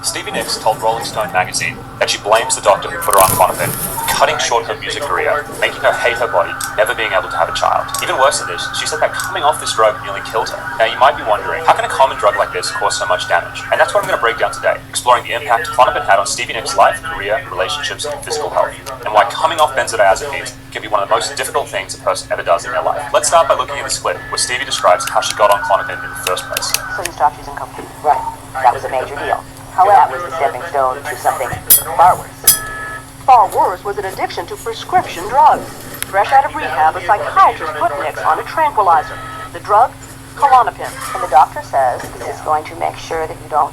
Stevie Nicks told Rolling Stone magazine that she blames the doctor who put her on Klonopin, cutting short her music career, making her hate her body, never being able to have a child. Even worse than this, she said that coming off this drug nearly killed her. Now you might be wondering, how can a common drug like this cause so much damage? And that's what I'm going to break down today, exploring the impact Klonopin had on Stevie Nicks' life, career, relationships, and physical health, and why coming off benzodiazepines can be one of the most difficult things a person ever does in their life. Let's start by looking at this clip where Stevie describes how she got on Klonopin in the first place. So you stopped using cocaine? Right. That was a major deal. However, that was the stepping stone to something far worse. Far worse was an addiction to prescription drugs. Fresh out of rehab, a psychiatrist put Nicks on a tranquilizer. The drug, Klonopin. And the doctor says this is going to make sure that you don't,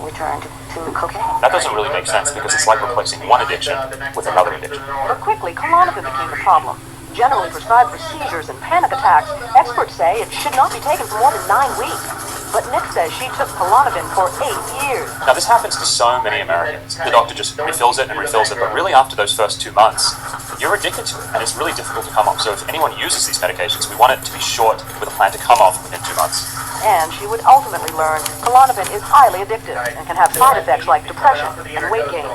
return to cocaine. That doesn't really make sense because it's like replacing one addiction with another addiction. But quickly, Klonopin became the problem. Generally prescribed for seizures and panic attacks, experts say it should not be taken for more than 9 weeks. But Nick says she took Klonopin for 8 years. Now this happens to so many Americans. The doctor just refills it, but really after those first 2 months, you're addicted to it, and it's really difficult to come off. So if anyone uses these medications, we want it to be short with a plan to come off within 2 months. And she would ultimately learn Klonopin is highly addictive and can have side effects like depression and weight gain.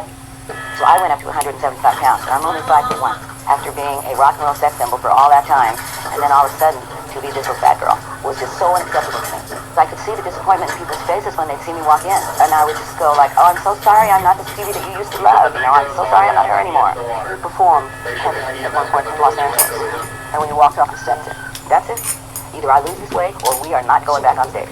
So I went up to 175 pounds, and I'm only 5'1", after being a rock and roll sex symbol for all that time, and then all of a sudden, to be this little fat girl was just so unacceptable to me. I could see the disappointment in people's faces when they'd see me walk in, and I would just go like, oh, I'm so sorry, I'm not the Stevie that you used to love, I'm so sorry, I'm not her anymore. We performed heavily at one point in Los Angeles, and when you walked off the steps, that's it. Either I lose this weight, or we are not going back on stage.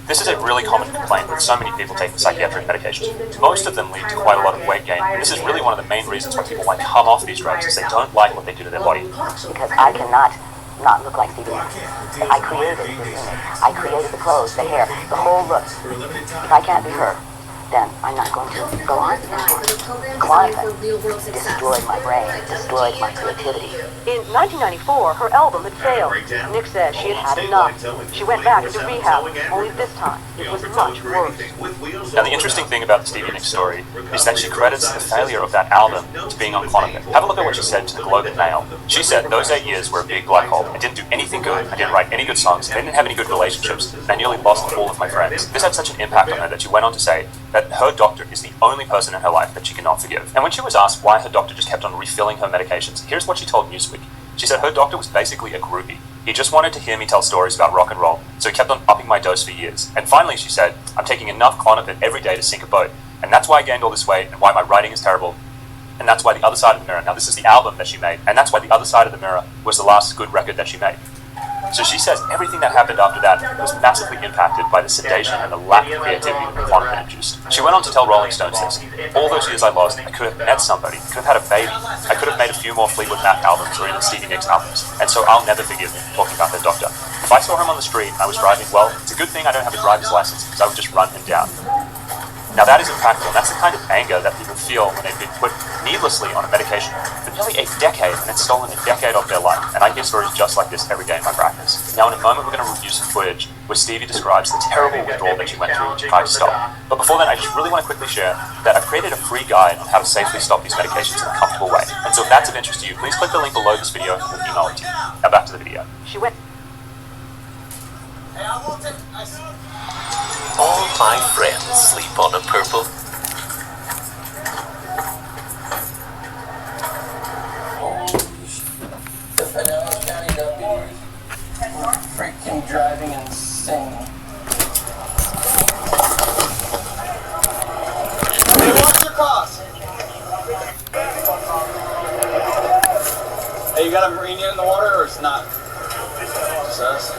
This is a really common complaint with so many people taking psychiatric medications. Most of them lead to quite a lot of weight gain, and this is really one of the main reasons why people want to come off these drugs, is they don't like what they do to their body. Because I cannot not look like Stevie Nicks. I created this image. I created the clothes, the hair, the whole look. If I can't be her, then I'm not going to go on anymore. Klonopin destroyed my brain, destroyed my creativity. In 1994, her album had failed. Nick says she had had enough. She went back into rehab, only this time it was much worse. Now the interesting thing about the Stevie Nicks story is that she credits the failure of that album to being on Klonopin. Have a look at what she said to the Globe and Mail. She said, those 8 years were a big black hole. I didn't do anything good, I didn't write any good songs, I didn't have any good relationships, and I nearly lost all of my friends. This had such an impact on her that she went on to say that her doctor is the only person in her life that she cannot forgive. And when she was asked why her doctor just kept on refilling her medications, here's what she told Newsweek. She said her doctor was basically a groupie. He just wanted to hear me tell stories about rock and roll, so he kept on upping my dose for years. And finally, she said, I'm taking enough Klonopin every day to sink a boat, and that's why I gained all this weight, and why my writing is terrible, and that's why The Other Side of the Mirror. Now this is the album that she made, and that's why The Other Side of the Mirror was the last good record that she made. So she says everything that happened after that was massively impacted by the sedation and the lack of creativity that Klonopin induced. She went on to tell Rolling Stones this: all those years I lost, I could have met somebody, could have had a baby, I could have made a few more Fleetwood Mac albums or even Stevie Nicks albums, and so I'll never forgive him, talking about her doctor. If I saw him on the street and I was driving, well, it's a good thing I don't have a driver's license because I would just run him down. Now that is impactful, and that's the kind of anger that people feel when they've been put needlessly on a medication for nearly a decade, and it's stolen a decade of their life. And I hear stories just like this every day in my practice. Now in a moment we're going to review some footage where Stevie describes the terrible withdrawal that she went through when she tried to stop. But before that, I just really want to quickly share that I've created a free guide on how to safely stop these medications in a comfortable way. And so if that's of interest to you, please click the link below this video and we'll email it to you. Now back to the video. She went. All my friends sleep on a purple. Freaking driving insane. Hey, what's your cost? Hey, you got a marine in the water or it's not? Just us?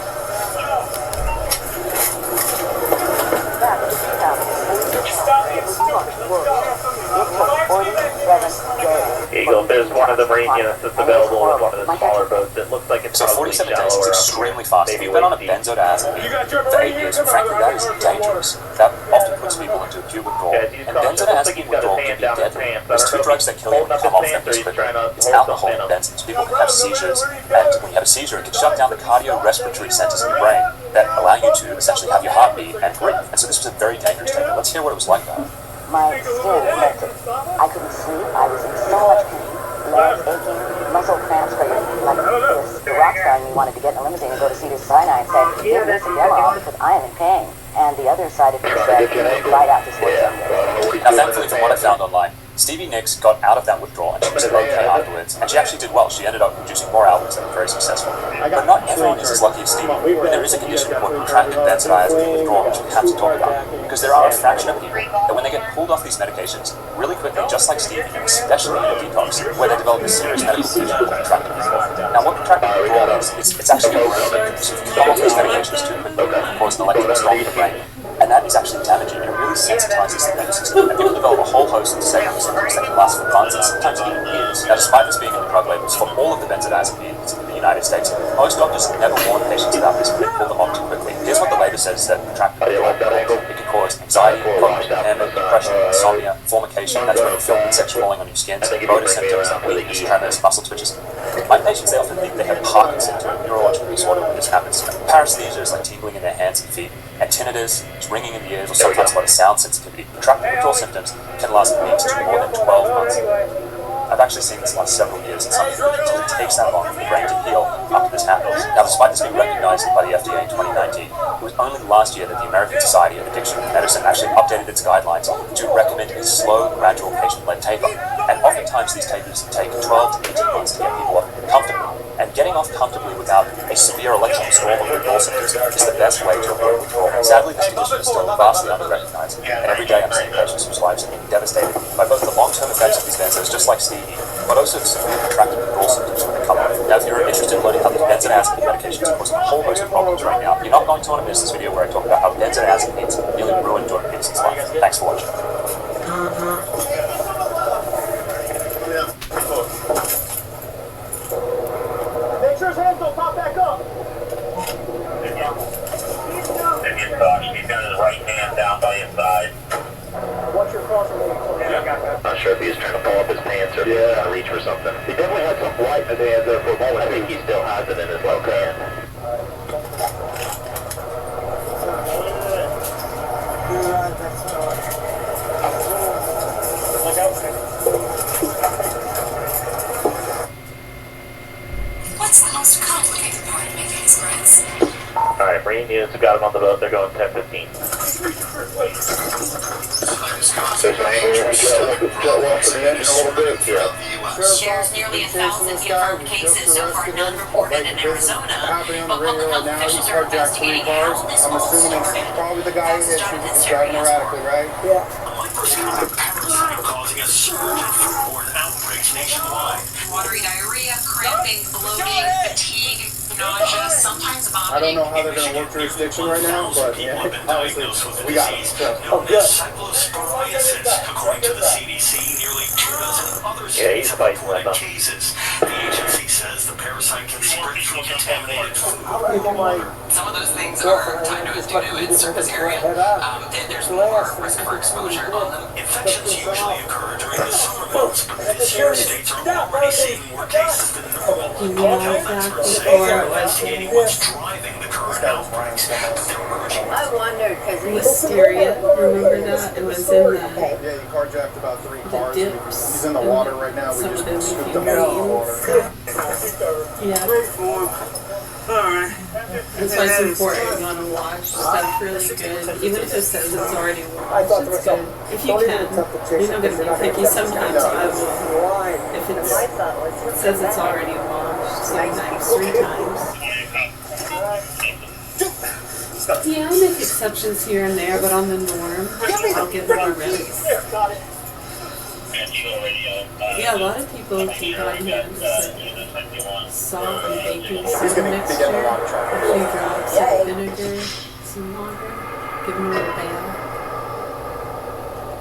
Here you go. There's one of the marine units that's available with one of the smaller boats. It looks like it's So 47 days is extremely fast. If you've been on a benzodiazepine for 8 years, frankly, that is dangerous. That often puts people into acute withdrawal. And benzodiazepine withdrawal can be deadly. There's 2 drugs that kill you when you come off them this quickly. It's alcohol and benzene. People can have seizures, and when you have a seizure, it can shut down the cardiorespiratory centers in your brain that allow you to essentially have your heart beat and breathe. And so this was a very dangerous thing. Let's hear what it was like for her. My skin melted. I couldn't sleep. I was in so much pain. Legs aching, muscle cramps for you. Like this, the rock star and me wanted to get in a limousine and go to Cedars-Sinai and said, give me some demo because I am in pain. And the other side of it said, ride out this work someday. Now, thankfully, from what I found online, Stevie Nicks got out of that withdrawal and she was okay afterwards, and she actually did well. She ended up producing more albums and was very successful. But not everyone is as lucky as Stevie. And there is a condition called protracted benzodiazepine withdrawal, which we have to talk about, because there are a fraction of people that when they get pulled off these medications really quickly, just like Stevie, and especially in a detox, where they develop a serious medical condition called protracted withdrawal. Now, what protracted withdrawal is, it's actually a brain damage. If you come off these medications too quickly, it can cause an electrical storm in the brain. And that is actually damaging, and it really sensitizes the nervous system. And people develop a whole host of secondary symptoms that can last for months and sometimes even years. Now, despite this being in the drug labels for all of the benzodiazepines in the United States, most doctors never warn patients about this when they pull them off too quickly. Here's what the label says that protracted withdrawal it can cause anxiety, cognitive impairment, depression, insomnia, formication, that's when you feel insects crawling on your skin, motor symptoms like weakness, tremors, muscle twitches. My patients, they often think they have Parkinson's or a neurological disorder when this happens. Paresthesia is like tingling in their hands and feet, and tinnitus, ringing in the ears, or sometimes a lot of sound sensitivity. Protracted withdrawal symptoms can last weeks to more than 12 months. I've actually seen this last several years, and some people until it takes that long for the brain to heal after this happens. Now, despite this being recognized by the FDA in 2019, it was only last year that the American Society of Addiction Medicine actually updated its guidelines to recommend a slow, gradual patient-led taper. And oftentimes these tapers take 12 to 18 months to get people off comfortably. And getting off comfortably without a severe electrical storm of withdrawal symptoms is the best way to avoid withdrawal. Sadly, this condition is still vastly under-recognized, and every day I'm seeing patients whose lives are being devastated by both the long-term effects of these benzos, just like Stevie, but also the severe protracted withdrawal symptoms when they come on. Now, if you're interested in learning how these benzodiazepine medications are causing a whole host of problems right now, you're not going to want to miss this video where I talk about how benzodiazepines nearly ruined Jordan Peterson's life. Thanks for watching. Make sure his hands don't pop back up. He's got his right hand down by his side. What's your cause of it? Not sure if he was trying to pull up his pants or if he was trying to reach for something. He definitely had some light in his hands there for a moment. I think he still has it in his left hand. What's the most complicated part of making these grids? Alright, Marine units have got him on the boat. They're going 10-15. There's an angle here. We got one for the engine a little bit. Yeah. Shares nearly 1,000 confirmed cases, so far none reported in Arizona. But public health officials are investigating how this all started. Probably the guy That's who started is this driving area. erratically, right? Yeah. Causing a surge in foodborne outbreaks nationwide. Watery diarrhea, cramping, bloating, fatigue, nausea, sometimes I don't vomiting. know how they're going to work jurisdiction right now, but yeah, People have been diagnosed with the we got it. disease Oh, known good. as cyclosporiasis. According to the CDC, nearly 24 other Yeah, he's states have fighting reported with them. cases. The agency says the parasite can spread through contaminated food. Some of those things are tied to due to its surface area. There's more risk for exposure on them. Infections usually occur during the summer months, but this year states are already seeing more cases than normal. Public health experts say they're investigating what's driving the current outbreaks, but they're urging I wondered because Wisteria, remember that? It was in the Yeah, he carjacked about 3 cars. dips. He's in the water right now. We Some of them just scooped leafy him out of the water. greens. Yeah. That's why it's important. You want to watch stuff really good. Even if it says it's already washed, it's good. If you can. You're not going to be picky. Sometimes I will. If it says it's already washed, sometimes 3 times. Yeah, I'll make exceptions here and there, but on the norm, I'll give them a rinse. Yeah, a lot of people keep on here salt and baking soda mixture, a few drops of vinegar, some water, give them a little bath.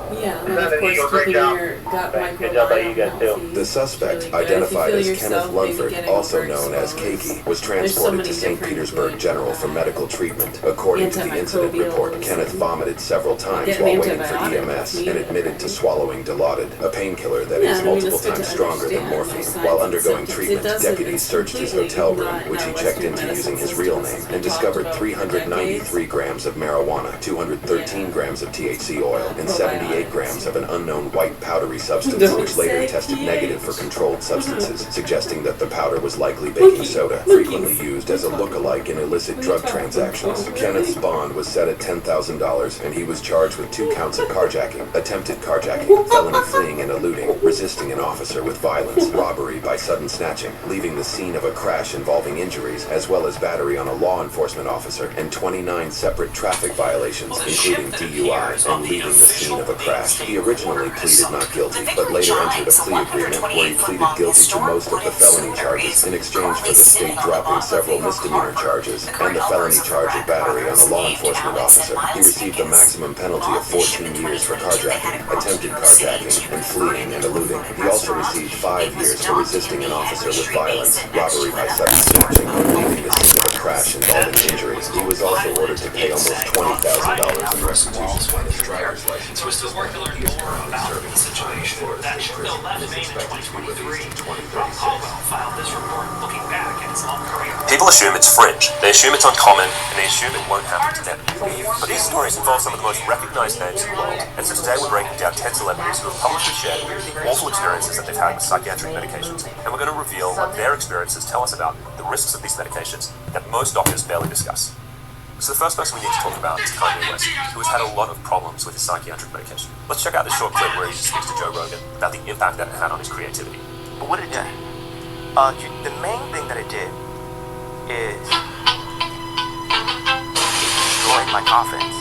Yeah, and then of course keeping your gut microbiome healthy. The suspect, really good. identified If you as feel Kenneth yourself maybe Lunford, getting also overexposed, known as Keiki, was there's so transported many to St. different Petersburg good, General for medical treatment. According to the incident report, antimicrobials Kenneth vomited several times Get while an waiting for antibiotic EMS if and needed. admitted to swallowing Dilaudid, a painkiller that Yeah, is I mean, multiple it's good times to stronger than understand those morphine. signs While and undergoing symptoms. It treatment, doesn't- deputies it's searched his completely hotel room, not in which he our checked Western into using his medicine real systems. name, and We talked discovered about 393 grams of marijuana, 213 grams of THC oil, and 78 28 grams of an unknown white powdery substance, Don't which later say tested he. negative for controlled substances, suggesting that the powder was likely baking soda, frequently used as a look-alike in illicit drug transactions. Kenneth's bond was set at $10,000, and he was charged with 2 counts of carjacking, attempted carjacking, felony fleeing and eluding, resisting an officer with violence, robbery by sudden snatching, leaving the scene of a crash involving injuries, as well as battery on a law enforcement officer, and 29 separate traffic violations, including DUI, and leaving the scene of a crash. He originally pleaded not guilty, but later entered a plea agreement where he pleaded guilty to most of the felony charges in exchange for the state dropping several misdemeanor charges and the felony charge of battery on a law enforcement officer. He received a maximum penalty of 14 years for carjacking, attempted carjacking, and fleeing and eluding. He also received 5 years for resisting an officer with violence, robbery by sudden snatching, and leaving the scene of a crash involving injuries. He was also ordered to pay almost $20,000 in restitution on his driver's license. We're still working on more about the situation. That ship bill left Maine in 2023. Rob Caldwell filed this report looking back at his long career. People assume it's fringe, they assume it's uncommon, and they assume it won't happen to them. But these stories involve some of the most recognized names in the world, and so today we're breaking down 10 celebrities who have publicly shared the awful experiences that they've had with psychiatric medications, and we're going to reveal what their experiences tell us about the risks of these medications that most doctors barely discuss. So the first person we need to talk about is Kanye West, who has had a lot of problems with his psychiatric medication. Let's check out this short clip where he speaks to Joe Rogan about the impact that it had on his creativity. But what did it do? The main thing that it did is it destroyed my confidence.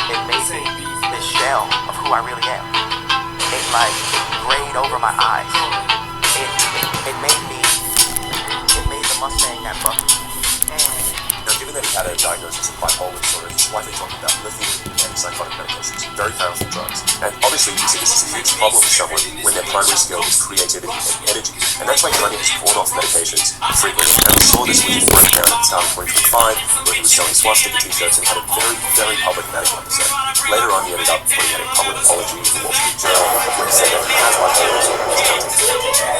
It made me this shell of who I really am. It grayed over my eyes. It made the Mustang that bucked. Now, given that he had a diagnosis of bipolar disorder, he's widely talking about lithium and antipsychotic medications, very powerful drugs. And obviously, you see this is a huge problem for someone when their primary skill is creativity and energy. And that's why Kanye has fallen off medications frequently. Now, we saw this with his breakdown at the start of 2025, where he was selling swastika t-shirts and had a very, very problematic episode. Later on, he ended up putting out a public apology to the Wall Street Journal, where he said that he has bipolar disorder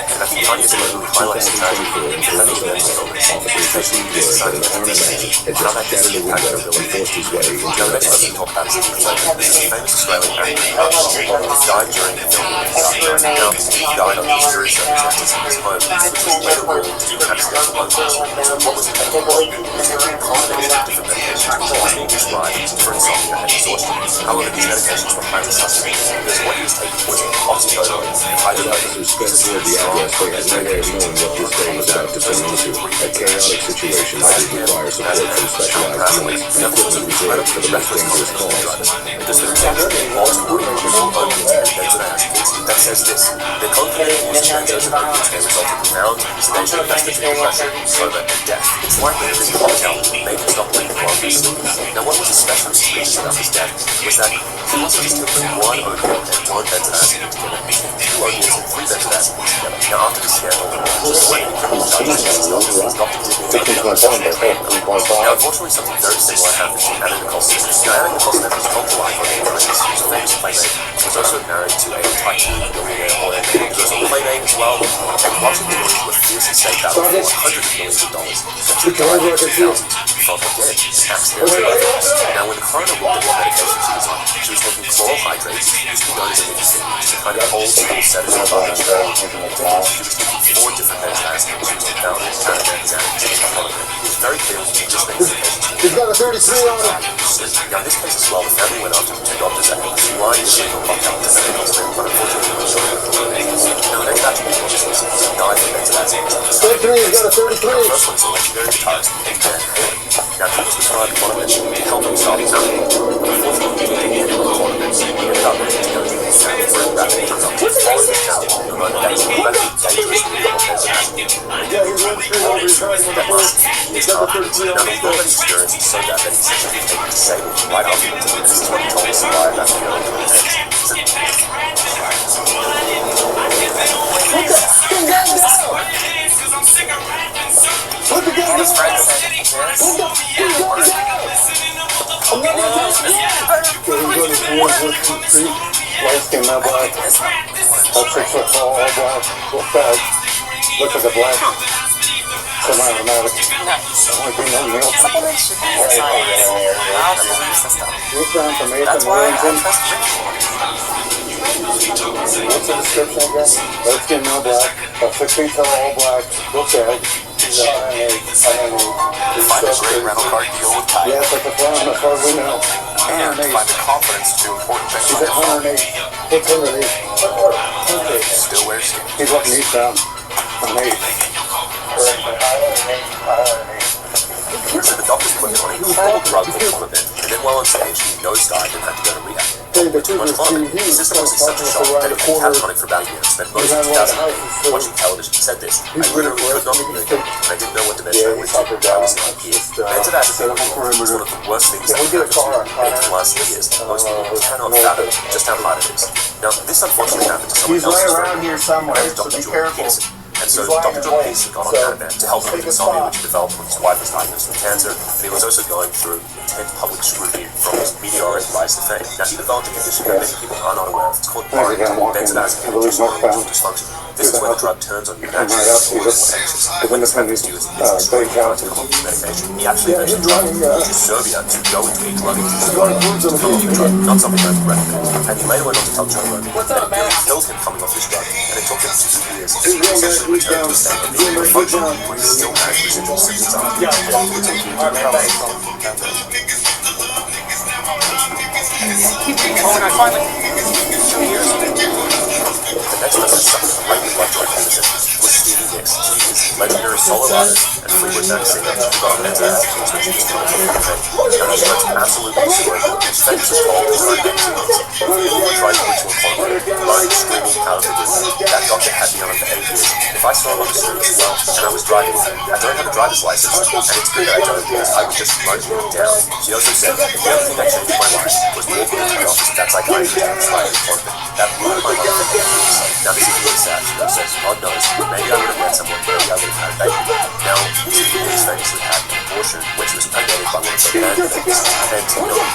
and that Kanye's literally highlights the tragedy and the mental illness. Officers received word that an armed man had just shattered a window and forced his way into Now, the the next person we talk about is Steve Legend. This is a famous Australian actor who died during the filming of Dark Knight. Now, Steve died under mysterious circumstances in his home, which was later ruled to be an accidental overdose. So what was the cause? It's a combination of different medications which was being prescribed for insomnia and exhaustion. However, these medications were highly suspect because what he was taking was oxycodone, The officers sped toward the address. They had no way of knowing what this day was about to turn into. A chaotic situation that would require support from specialized units and equipment reserved for the most dangerous calls. Because the detective lost benzodiazepines that says this: the cocaine use of benzodiazepines may result in profound sedation, vestige, depression, coma, and death. It's likely that this cocktail made him stop breathing while he was sleeping. Now, what was especially suspicious about his death was that he wasn't just taking one opiate and one benzodiazepine together. He took 2 opiates and 3 benzodiazepines together. Now, after the scandal, when the criminal judge his doctor did Now, unfortunately, something very similar happened to Anna Nicole Smith. Now, Anna Nicole Smith was a cultural icon in the 90s. She was a famous playmate. She was also married to a tycoon billionaire lawyer. She was also a playmate as well. And lots of women were fiercely staked out for hundreds of millions of dollars. So she died in 2000 from her dead and accidentally overdosed. Now, when the coroner looked at what medication she was on, she was taking chloral hydrates, used to be known as a nicotine, which is a kind of old school sedative body. She was taking 4 different benzodiazepines. She was on Valium, Ativan, Xanax, and Clonopin. It was very clear that just these medications. He's got a 33 on him. Now, in this case as well, the family went after the 2 doctors that had blind illegal cocktails and medical spin, but unfortunately, they were showing up for Now, the next batch of people just listened to 9 benzodiazepines. 33, he's got a 33. The first one is a legendary guitarist, Eddie Van Halen. Now, he was prescribed Clonopin to help him stop his alcohol. Unfortunately, he didn't get Clonopin, so he ended up having to go to the family for a rapid recovery. Following his channel, the moment that was incredibly dangerous with the benzodiazepines. Yeah, he's running straight over. He's running on the first. He's got the 33 Now, on the his combat experience is so bad that he essentially became disabled right afterwards. And this is what he told us live after the early 2010s. Put the gun His down. friend said, yes. Put the gun down. I'm not going to take it. Okay, he's running towards the street. Light skin, not black. About 6 foot tall, all black. Real fast. Looks like a black semi-automatic. Only thing that nails. Supplements should be inside our belief system. You're trying to make That's them why I Warrington. trust Rich. What's the description again? Light skin, no black, 6 feet tall, all black, looks at it. He's a Find a great rental car deal with Ty. yes, that's as far as we know. And find the confidence to do important things He's on at your phone. 108. What's 108? Still wears skin. He's looking eastbound. On 8. So the doctor's put him on a incredible drug called Clomid, and then while on stage, he nosedived and had to go to rehab. Too much Clomid. His system was in such a shock that he was catatonic for about a year and spent most of 2008 watching television. He said this: I literally could not communicate, and I didn't know what dementia was. I was not here. Benzodiazepine was one of the worst things that happened to me in the last years. Most people cannot fathom just how hard it is. Now, this unfortunately happened to someone He's else's right around friend, here somewhere, named so Dr. be Jordan careful. Peterson. And so Dr. John Peterson got on Ativan to help him with insomnia, which he developed when his wife was diagnosed with cancer, and he was also going through intense public scrutiny from his meteoric rise to fame. Now, he developed a condition that many people are not aware of. It's called benzodiazepine-induced hormonal dysfunction. This is where the drug turns on you naturally and more anxious. And when this happens to you, it's extremely hard to come off this medication. He actually eventually traveled to Serbia to go into a drug-induced to come off the drug, not something I would recommend. And he later went on to tell Joe Rogan that it nearly killed him coming off this drug, and it took him 2 years to essentially return to a state of being able to function when he still had residual symptoms of it. Oh, and I finally, 2 years ago, the next person that suffered greatly by drug addiction was Stevie Nicks. He is legendary solo artist and Fleetwood Mac singer who got benzodiazepines, which is kind of a thing. And he went absolutely cerebral and spent his whole entire 18 months. He tried to put to a coma, moaning, screaming out of the blue. That doctor had me on him for 8 years. If I saw him on the street as well, and I was driving, I don't have a driver's license, and it's good that I don't because I would just moan him down. She also said that the only thing that changed my life was walking into the office of that psychiatrist and trying to quote me. That ruined my life for 8 years. Now this is really sad. She says, God knows, maybe I would have met someone, maybe I would have had a baby. Now, Stevie Nicks famously had an abortion when she was impregnated by one of her band members. And,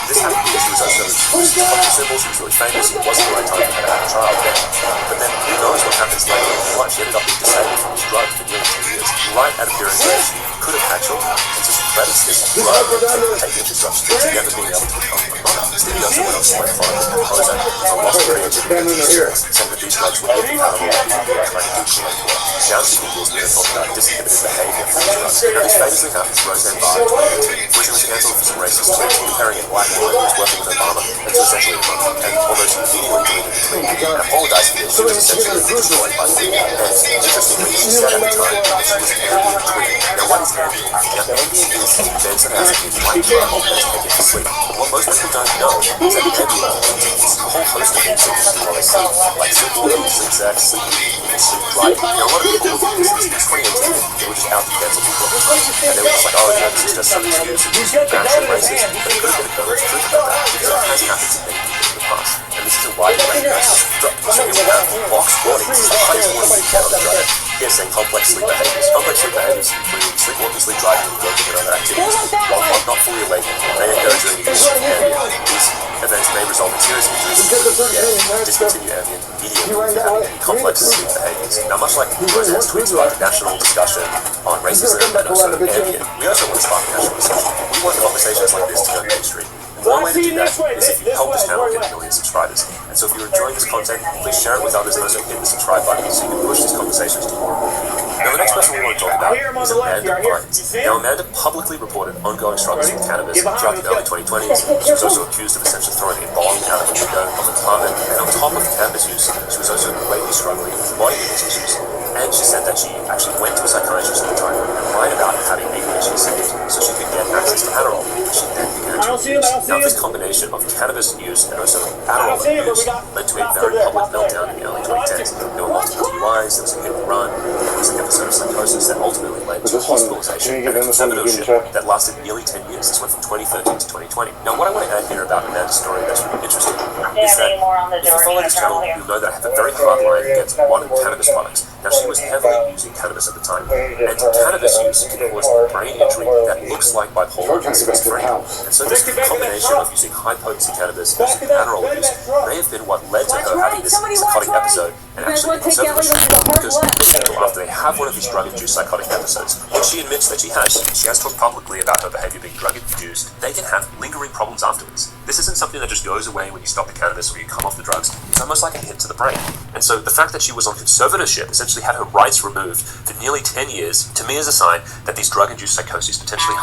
this happened because she was also culture symbol, she was really famous, it wasn't the right time for her to have a child then. But then, who knows what happens later in life. She ended up being disabled from this drug for nearly 10 years. Right at a period where she could have had children. And so she credits this drug taking this drug to never being able to become a mother. Stevie also went on to went far as a composer, so lost creativity and years, saying that these drugs were incompatible with what they were trying to do. Now Stevie is going to talk about disinhibited behavior from these drugs. Now this famously happened to Roseanne Barr in 2018, where she was cancelled for some racist tweets comparing a black woman who was working with Obama to essentially a monk. And although she immediately deleted the tweet and apologized for this, she was essentially destroyed by the media. And interestingly, she said at the time that she was ambient tweeting. Now what is ambient? Now ambient is a benzodiazepine white drug that is taken for sleep. What most people don't know is that ambient contains a whole host of things that you can sleep, like sleep walking, sleep sex, sleep eating, sleep driving. Now a lot of people look at this in 2018, they were just out to cancel people at the time. And they were just like, oh yeah, this is just some excuse, it's actually racist. But it could have been a coverage truth about that, because it has happened to many people in the past. And this is a wide range of drug. So you have box warnings, the highest warning you can on the drug. Here's saying complex sleep behaviors. Complex sleep behaviors include sleepwalking, sleep driving, and engaging in other activities. While not fully awake, they encourage you to use ambient. These events may result in serious injuries, including discontinue ambient immediately if you're having any complex sleep behaviors. Now, much like Roseanne's tweets about national discussion on racism and also ambient, we also want to spark national discussion. We want conversations like this to go mainstream. One way to do that is if you help this channel get a million subscribers. And so if you're enjoying this content, please share it with others and also hit the subscribe button so you can push these conversations to more people. Now the next person we want to talk about is Amanda Bynes. Now Amanda publicly reported ongoing struggles with cannabis throughout the early 2020s. She was also accused of essentially throwing a bomb out of the window of an apartment. And on top of cannabis use, she was also greatly struggling with body image issues. And she said that she actually went to a psychiatrist at the time and lied about having ADHD symptoms so she could get access to Adderall, which she then began to use. Now this combination of cannabis use and also Adderall use led to a very public meltdown in the early 2010s. There were multiple DUIs, there was a hit and run, there was an episode of psychosis that ultimately led to hospitalization and a conservatorship that lasted nearly 10 years. This went from 2013 to 2020. Now what I want to add here about Amanda's story that's really interesting is that if you follow this channel, you'll know that I have a very hard line against modern cannabis products. Now she was heavily using cannabis at the time, and cannabis use can cause brain injury that looks like bipolar and schizophrenia. And so this combination of using high-potency cannabis and using Adderall use may have been what led to her having this psychotic episode and actually being conservatorship. Because people, after they have one of these drug-induced psychotic episodes, which she admits that she has talked publicly about her behavior being drug-induced, they can have lingering problems afterwards. This isn't something that just goes away when you stop the cannabis or you come off the drugs. It's almost like a hit to the brain. And so the fact that she was on conservatorship, essentially had her rights removed for nearly 10 years, to me is a sign that these drug-induced psychoses potentially